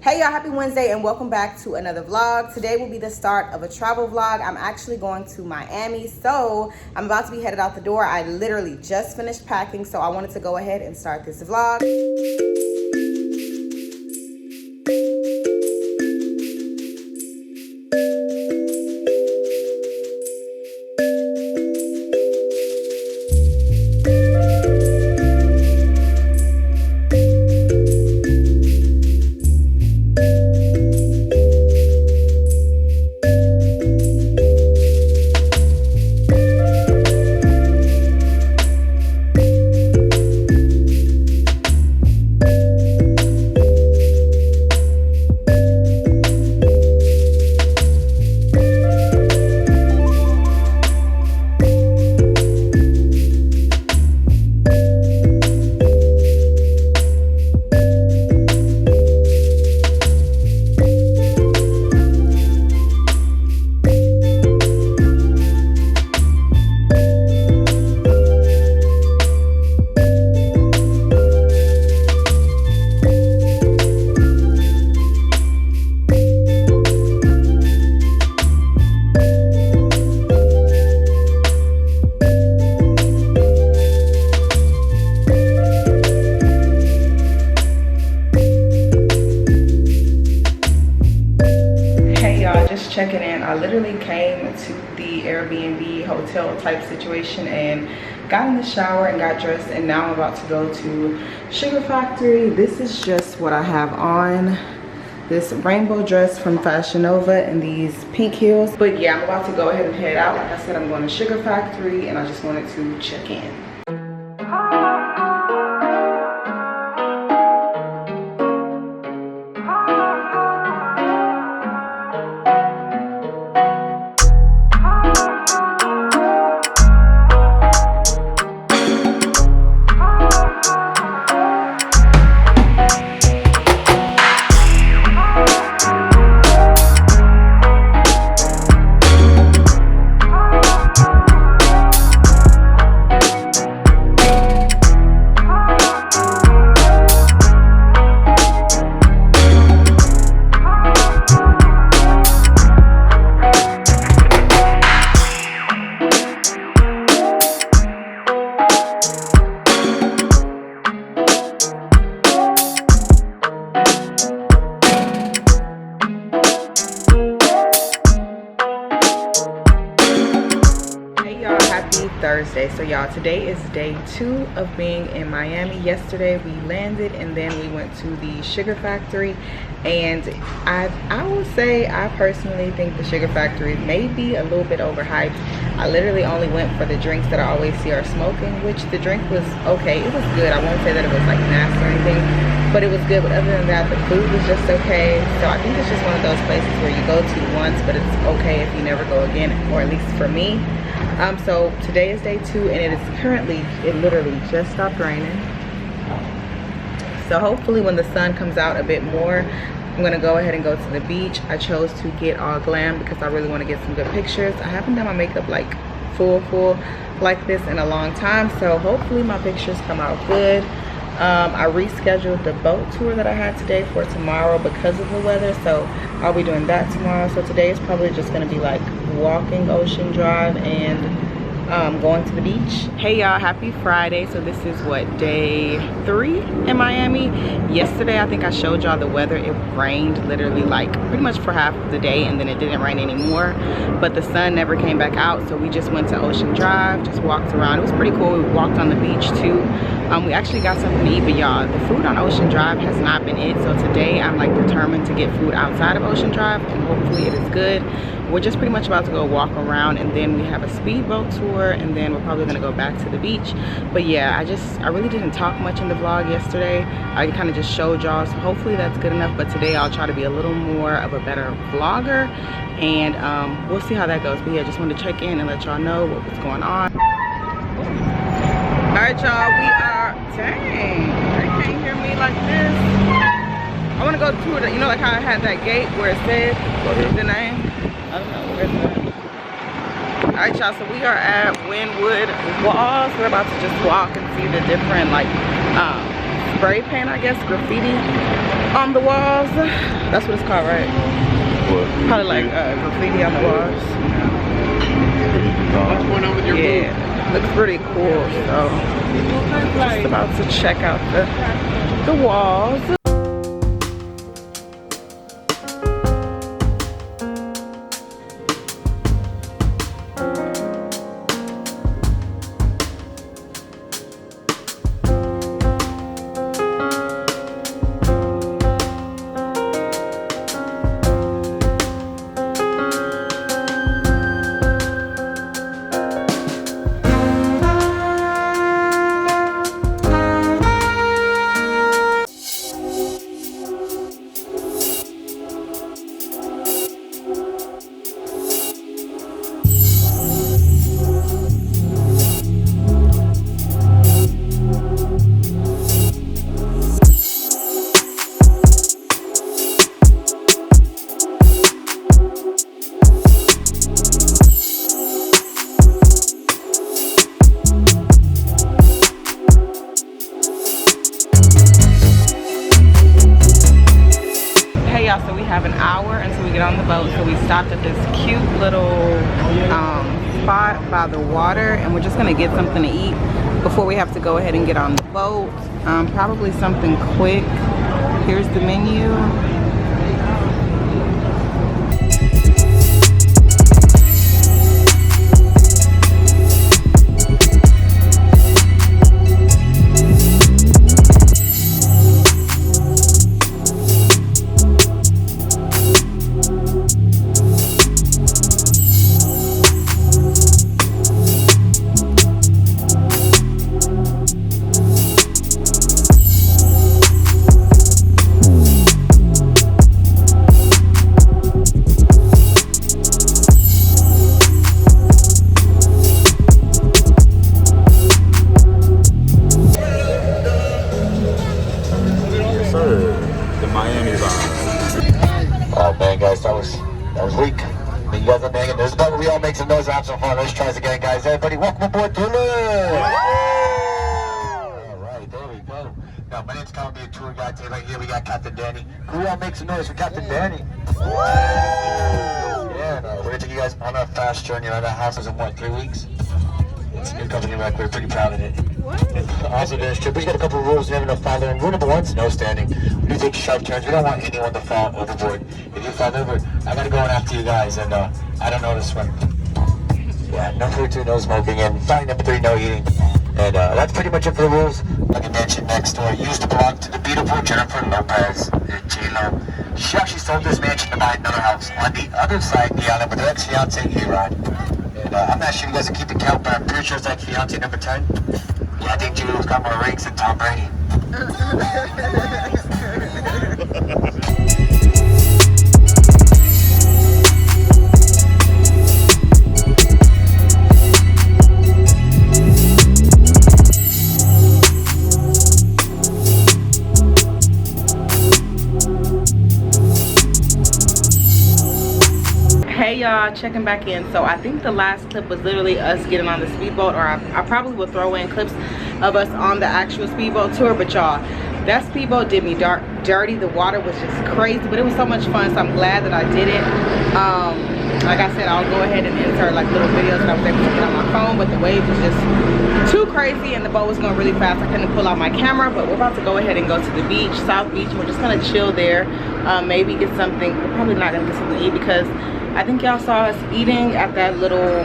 Hey y'all, happy Wednesday and welcome back to another vlog. Today will be the start of a travel vlog. I'm actually going to Miami, so I'm about to be headed out the door. I literally just finished packing, so I wanted to go ahead and start this vlog. Checking in. I literally came to the Airbnb hotel type situation and got in the shower and got dressed, and now I'm about to go to Sugar Factory. This is just what I have on, this rainbow dress from Fashion Nova and these pink heels. But yeah, I'm about to go ahead and head out. Like I said, I'm going to Sugar Factory and I just wanted to check in. Thursday. So y'all, today is day 2 of being in Miami. Yesterday we landed and then we went to the Sugar Factory, and I will say I personally think the Sugar Factory may be a little bit overhyped. I literally only went for the drinks that I always see are smoking, which the drink was okay. It was good. I won't say that it was like nasty or anything, but it was good. But other than that, the food was just okay. So I think it's just one of those places where you go to once, but it's okay if you never go again, or at least for me. So today is day 2 and it is currently, it literally just stopped raining. So hopefully when the sun comes out a bit more, I'm gonna go ahead and go to the beach. I chose to get all glam because I really want to get some good pictures. I haven't done my makeup like full like this in a long time, so hopefully my pictures come out good. I rescheduled the boat tour that I had today for tomorrow because of the weather, so I'll be doing that tomorrow. So today is probably just gonna be like walking Ocean Drive and going to the beach. Hey y'all, happy Friday. So this is what, day 3 in Miami. Yesterday I think I showed y'all the weather. It rained literally like pretty much for half of the day, and then it didn't rain anymore, but the sun never came back out. So we just went to Ocean Drive, just walked around. It was pretty cool. We walked on the beach too. We actually got something to eat, but y'all, the food on Ocean Drive has not been it. So today I'm like determined to get food outside of Ocean Drive, and hopefully it is good. We're just pretty much about to go walk around, and then we have a speedboat tour, and then we're probably gonna go back to the beach. But yeah, I really didn't talk much in the vlog yesterday. I kind of just showed y'all, so hopefully that's good enough. But today I'll try to be a little more of a better vlogger, and we'll see how that goes. But yeah, just wanted to check in and let y'all know what was going on. All right, y'all, we are, dang, they can't hear me like this. I want to go to the, you know, like how I had that gate where it said the name. I don't know, where's that? All right, y'all, so we are at Wynwood Walls. We're about to just walk and see the different, like, spray paint, I guess, graffiti on the walls. That's what it's called, right? What? Probably like graffiti on the walls. What's going on with your booth? Looks pretty cool. So just about to check out the walls. So we have an hour until we get on the boat, so we stopped at this cute little spot by the water, and we're just gonna get something to eat before we have to go ahead and get on the boat. Probably something quick. Here's the menu. That was weak. But you guys are banging. There's a boat. We all make some noise. Have some fun. Let's try this again, guys. Everybody, welcome aboard Thriller. All right, there we go. Now, my name's Colin, be a tour guide today. Right here, we got Captain Danny. Can we all make some noise for Captain Danny? Yeah, no, we're going to take you guys on a fast journey. Our house is in, what, 3 weeks? It's a new company record. We're pretty proud of it. Also, during this trip, we got a couple of rules. Never no following. Rule number 1 is no standing. We do take sharp turns. We don't want anyone to fall overboard. If you fall over, I gotta go on after you guys, and I don't know how to swim. Yeah, number 2, no smoking, and finally number 3, no eating. And that's pretty much it for the rules. Like I mentioned, next door used to belong to the beautiful Jennifer Lopez, J-Lo. She actually sold this mansion to buy another house on the other side of the island with her ex-fiance, A-Rod. And I'm not sure you guys will keep the count, but I'm pretty sure it's like fiance number 10. Yeah, I think J-Lo's got more rings than Tom Brady. Hey y'all, checking back in. So I think the last clip was literally us getting on the speedboat, or I probably will throw in clips of us on the actual speedboat tour. But y'all, that speedboat did me dirty. The water was just crazy, but it was so much fun, so I'm glad that I did it. Like I said, I'll go ahead and insert like little videos that I was able to get on my phone, but the waves was just too crazy and the boat was going really fast. I couldn't pull out my camera, but we're about to go ahead and go to the beach, South Beach. We're just gonna chill there, maybe get something. We're probably not gonna get something to eat because I think y'all saw us eating at that little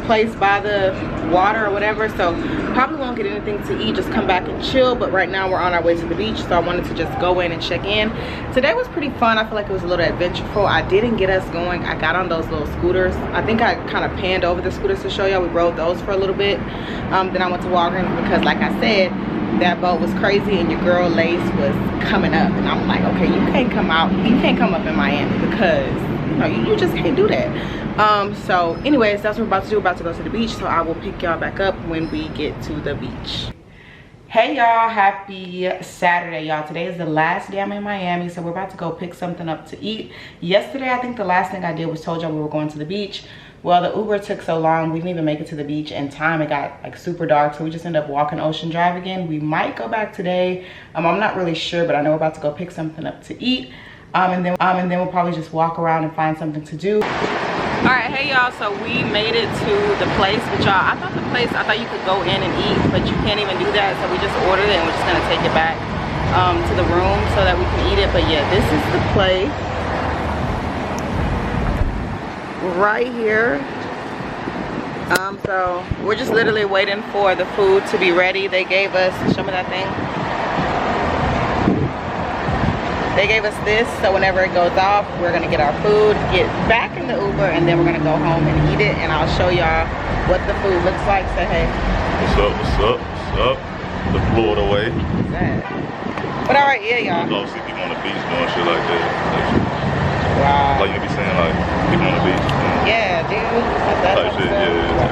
place by the water or whatever, so probably won't get anything to eat, just come back and chill. But right now we're on our way to the beach, so I wanted to just go in and check in. Today was pretty fun. I feel like it was a little adventureful. I didn't get us going. I got on those little scooters. I think I kind of panned over the scooters to show y'all. We rode those for a little bit. Then I went to Walgreens because, like I said, that boat was crazy and your girl Lace was coming up, and I'm like, okay, you can't come out, you can't come up in Miami because you just can't do that. So anyways, that's what we're about to do. We're about to go to the beach, so I will pick y'all back up when we get to the beach. Hey y'all, happy Saturday y'all. Today is the last day I'm in Miami, so we're about to go pick something up to eat. Yesterday, I think the last thing I did was told y'all we were going to the beach. Well, the Uber took so long, we didn't even make it to the beach in time. It got like super dark, so we just ended up walking Ocean Drive again. We might go back today. I'm not really sure, but I know we're about to go pick something up to eat. And then we'll probably just walk around and find something to do. All right, hey y'all, so we made it to the place, but y'all, I thought you could go in and eat, but you can't even do that, so we just ordered it and we're just gonna take it back to the room so that we can eat it. But yeah, this is the place right here. So we're just literally waiting for the food to be ready. They gave us, show me that thing. They gave us this, so whenever it goes off, we're gonna get our food, get back in the Uber, and then we're gonna go home and eat it, and I'll show y'all what the food looks like. Say hey. What's up, what's up, what's up? The Florida way. What's that? But all right, yeah, y'all. Go see people on the beach doing shit like that. Wow. Like you be saying, like, people on the beach. Yeah, dude. That's type shit, yeah.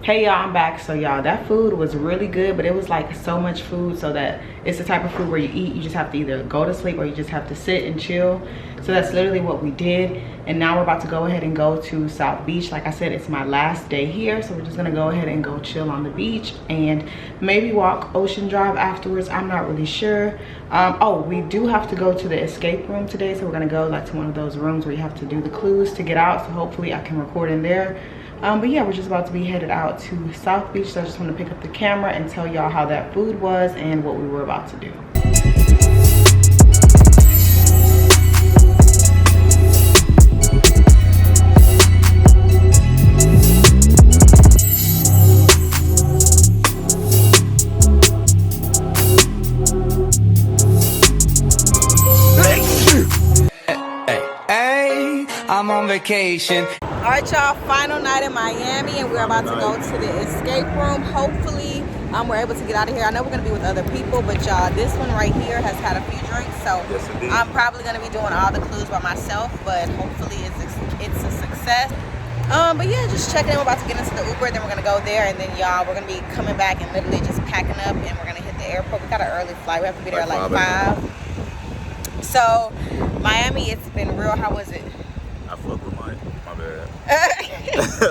Hey y'all, I'm back. So y'all, that food was really good, but it was like so much food, so that it's the type of food where you eat, you just have to either go to sleep or you just have to sit and chill. So that's literally what we did. And now we're about to go ahead and go to South Beach. Like I said, it's my last day here, so we're just gonna go ahead and go chill on the beach and maybe walk Ocean Drive afterwards. I'm not really sure. Oh, we do have to go to the escape room today, so we're gonna go like to one of those rooms where you have to do the clues to get out, so hopefully I can record in there. But yeah, we're just about to be headed out to South Beach, so I just want to pick up the camera and tell y'all how that food was and what we were about to do. Hey, I'm on vacation. All right, y'all, final night in Miami, and we're about to go to the escape room. Hopefully we're able to get out of here. I know we're gonna be with other people, but y'all, this one right here has had a few drinks, so yes, I'm probably gonna be doing all the clues by myself, but hopefully it's a success. But yeah, just checking in. We're about to get into the Uber, then we're gonna go there, and then y'all, we're gonna be coming back and literally just packing up, and we're gonna hit the airport. We got an early flight. We have to be there at like 5. So Miami, it's been real. How was it? I fuck with my bad.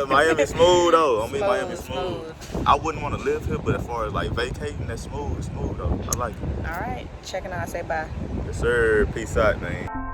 Miami smooth though. I mean, Miami smooth. I wouldn't want to live here, but as far as like vacating, that's smooth. It's smooth though. I like it. All right, checking out. Say bye. Yes, sir. Peace out, man.